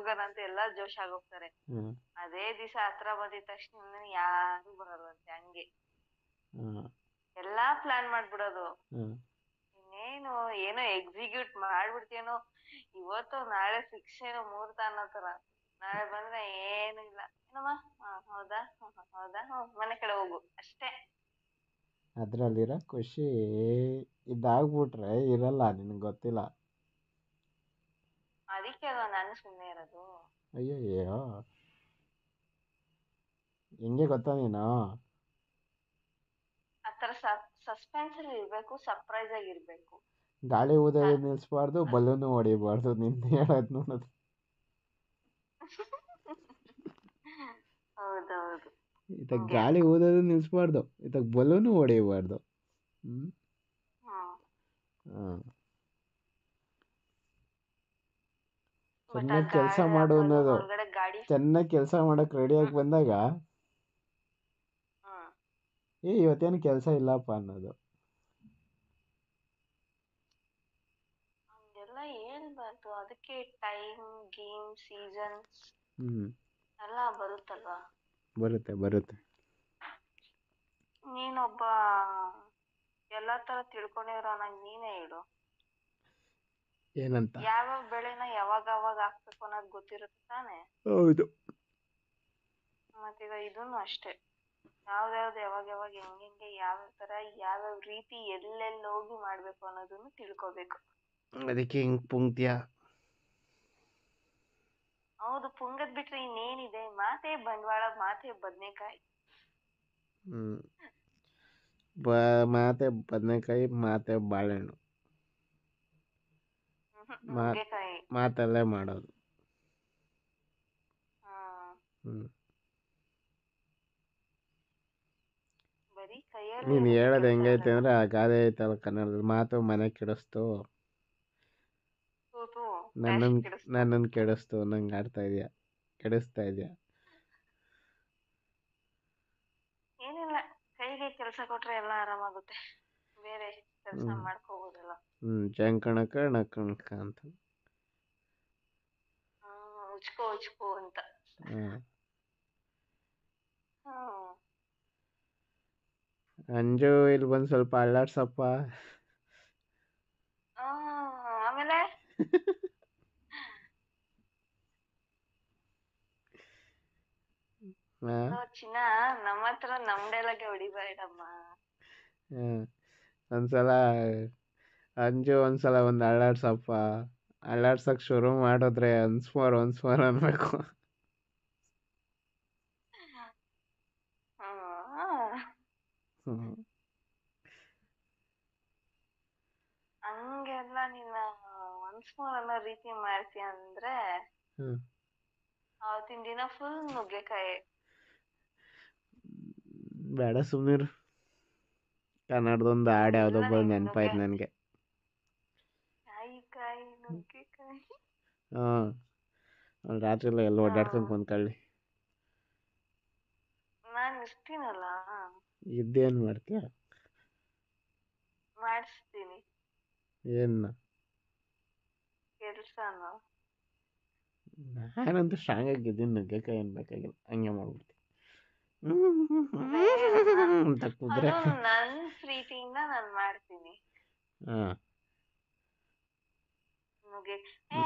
ಹೋಗೋಣ ಅಂತ ಎಲ್ಲಾ ಜೋಶ್ ಆಗೋಗ್ತಾರೆ. ಅದೇ ದಿವಸ ಹತ್ರ ಬಂದಿದ ತಕ್ಷಣ ಯಾರು ಬರಲ್ವಂತೆ. ಹಂಗೆ ಎಲ್ಲಾ ಪ್ಲಾನ್ ಮಾಡ್ಬಿಡೋದು. ಇನ್ನೇನು ಏನೋ ಎಕ್ಸಿಕ್ಯೂಟ್ ಮಾಡ್ಬಿಡ್ತೀನೋ, ಇವತ್ತು ನಾಳೆ ಫಿಕ್ಸ್ ಏನೋ ಮುಹೂರ್ತ ಅನ್ನೋ ತರ. ನಾಳೆ ಬಂದ್ರೆ ಏನು ಇಲ್ಲ, ಏನಮ್ಮ ಹೌದಾ ಹೌದಾ ಮನೆ ಕಡೆ ಹೋಗು ಅಷ್ಟೇ. ಅದ್ರಲ್ಲಿರೋ ಖುಷಿ ಇದಾಗ್ಬಿಟ್ರೆ ಇರಲ್ಲ, ನಿನಗೆ ಗೊತ್ತಿಲ್ಲ. ಅದಕ್ಕೆ ಅಲ್ವಾ ನಾನು ಸುಮ್ಮನೆ ಇರೋದು. ಅಯ್ಯಯ್ಯೋ, ಹೆಂಗೆ ಗೊತ್ತಾ ನೀನು? ಆತರ ಸಸ್ಪೆನ್ಸ್ ಅಲ್ಲಿ ಇರ್ಬೇಕು, ಸರ್ಪ್ರೈಸ್ ಆಗಿರ್ಬೇಕು. ಗಾಳಿ ಊದೋದು ನಿಲ್ಸ್ಬಾರ್ದು, ಬಲೂನು ಹೊಡಿಬಾರ್ದು. ನಿನ್ನ ಹೇಳೋದು ನೋಡೋದು. ಹೌದೌದು. ಇತ್ತಾಗ ಗಾಳಿ ಊದೋದು ನಿಲ್ಸ್ಬಾರ್ದು, ಇತ್ತಾಗ ಬಲೂನು ಹೊಡಿಬಾರ್ದು. ಚೆನ್ನಾಗಿ ಕೆಲಸ ಮಾಡು ಅನ್ನೋದು. ಚೆನ್ನಾಗಿ ಕೆಲಸ ಮಾಡಕ್ ರೆಡಿಯಾಗಿ ಬಂದಾಗ ಇವತ್ತೇನು ಕೆಲಸ ಇಲ್ಲಪ್ಪ ಅನ್ನೋದು. ಹಂಗೆಲ್ಲ ಹೇಳ್ಬಾರ್ದು. ಅದಕ್ಕೆ ಟೈಮ್, ಗೇಮ್, ಸೀಸನ್ಸ್ ಎಲ್ಲ ಬರುತ್ತಲ್ವಾ. ಬರುತ್ತೆ. ನೀನೊಬ್ಬ ಎಲ್ಲಾ ತರ ತಿಳ್ಕೊಂಡಿರೋ ನಂಗೆ ನೀನೇ ಹೇಳು. ಏನಂತ? ಯಾವ್ಯಾವ ಬೆಳೆನ ಯಾವಾಗ ಹಾಕ್ಬೇಕು ಅನ್ನೋದು ಗೊತ್ತಿರುತ್ತೆ ತಾನೆ? ಹೌದು. ಮತ್ತೀಗ ಇದನ್ನು ಅಷ್ಟೇ. ಯಾವ್ದಾವ್ದು ಯಾವಾಗ ಹೆಂಗೆ ಯಾವ ತರ ಯಾವ್ಯಾವ ರೀತಿ ಎಲ್ಲೆಲ್ಲಿ ಹೋಗಿ ಮಾಡ್ಬೇಕು ಅನ್ನೋದನ್ನು ತಿಳ್ಕೊಬೇಕು. ಅದಕ್ಕೆ ಹಿಂಗ್ ಪುಂಕ್ತಿಯ? ಹೌದು, ಪುಂಗದ್ ಬಿಟ್ರೆ ಇನ್ನೇನಿದೆ? ಮಾತೆ ಬಂಡವಾಳ, ಮಾತೆ ಬದನೆಕಾಯಿ. ಮಾತೆ ಬದನೆಕಾಯಿ, ಮಾತೆ ಬಾಳೆಹಣ್ಣು, ಮಾತಲ್ಲೇ ಮಾಡೋದು. ನೀನು ಹೇಳೋದು ಹೆಂಗೈತೆ ಅಂದ್ರೆ ಆ ಗಾದೆ ಐತಲ್ಲ ಕನ್ನಡದಲ್ಲಿ, ಮಾತು ಮನೆ ಕೆಡಿಸ್ತು, ನನ್ನನ್ನು ಕೆಡಿಸ್ತು ನಂಗೆ ಆಡ್ತಾ ಇದೆಯಾ, ಕೆಡಿಸ್ತಾ ಇದೆಯಾ? ಏನಿಲ್ಲ, ಕೈಗೆ ಕೆಲಸ ಕೊಟ್ರೆ ಎಲ್ಲ ಆರಾಮಾಗುತ್ತೆ, ಬೇರೆ ಕೆಲಸ ಮಾಡ್ಕೋಬೋದಲ್ಲ. ಜಂಕಣಕ ನಕಣಕ ಅಂತ. ಉಚ್ಕೋ ಅಂತ. ಅಂಜು ಇಲ್ಲಿ ಬಂದು ಸ್ವಲ್ಪ ಅಳ್ಳಾಡ್ಸಪ್ಪ. ಆಮೇಲೆ ಚಿನ್ನ, ನಮ್ಮ ಹತ್ರ ನಮ್ ಡೈಲಾಗೆ ಹೊಡಿಬೇಡಮ್ಮ. ಒಂದ್ಸಲ ಅಂಜು ಒಂದ್ಸಲ ಒಂದು ಅಳ್ಳಾಡ್ಸಪ್ಪ. ಅಳ್ಳಾಡ್ಸಕ್ ಶುರು ಮಾಡಿದ್ರೆ ಒನ್ಸ್ಮೋರ್ ಅನ್ಬೇಕು. ಹಂಗೆಲ್ಲ ನೀನ ಒನ್ಸ್ಮೋರ್ ಅನ್ನೋ ರೀತಿ ಮಾಡ್ತೀಯ ಅಂದ್ರೆ ಅವತ್ತಿನ ದಿನ ಫುಲ್ ನುಗ್ಗೆಕಾಯಿ. ಬೇಡ ಸುಮ್ಮನಿರು. ಕನ್ನಡದೊಂದು ಹಾಡು ಯಾವ್ದೋ ಬಂದು ನೆನಪಾಯ್ತು ನನಗೆ. ಕಾಯಿ ನುಗ್ಗೆಕಾಯಿ. ರಾತ್ರಿ ಎಲ್ಲ ಎಲ್ಲ ಓಡಾಡ್ಕೊಂಡ್ ಕುಂತ್ಕೊಳ್ಳಿ. ನಾನು ಇರ್ತೀನಲ್ಲ. ಇದ್ದೇನ್ ಮಾಡ್ತೀಯ? ಮಾಡಿಸ್ತೀನಿ. ಏನ್ನ? ಕೆಲ್ಸನ. ನಾನಂತೂ ಸ್ಟ್ರಾಂಗ್ ಆಗಿದ್ದೀನಿ, ನುಗ್ಗೆಕಾಯಿ ಏನ್ ಬೇಕಾಗಿಲ್ಲ, ಹಂಗೆ ಮಾಡ್ಬಿಡ್ತೀನಿ ಅಂತ ಕುದ್ರೆ. ನನ್ ಪ್ರೀತಿಯಿಂದ ನಾನು ಮಾಡ್ತೀನಿ.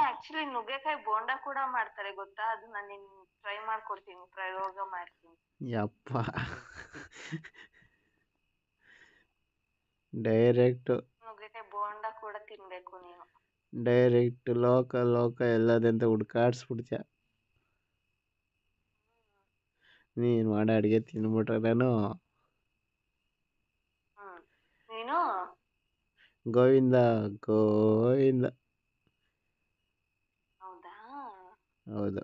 ಆಕ್ಚುಲಿ ನುಗ್ಗೆಕಾಯಿ ಬೋಂಡ ಕೂಡ ಮಾಡ್ತಾರೆ ಗೊತ್ತಾ? ಅದು ನಾನು ನಿನ್ ಟ್ರೈ ಮಾಡ್ಕೊಡ್ತೀನಿ, ಪ್ರಯೋಗ ಮಾಡ್ತೀನಿ. ಯಪ್ಪ, ಡೈರೆಕ್ಟ್ ನುಗ್ಗೆಕಾಯಿ ಬೋಂಡ ಕೂಡ ತಿನ್ಬೇಕು ನೀನು. ಡೈರೆಕ್ಟ್ ಲೋಕ ಎಲ್ಲದಂತ ಹುಡ್ಕಾಡ್ಸ್ಬಿಡ್ತೀಯ ನೀನ್ ಮಾಡೋ ಅಡಿಗೆ ತಿನ್ಬಿಟ್ರೆ. ನಾನು ನೀನು ಗೋವಿಂದ. ಹೌದಾ? ಹೌದು.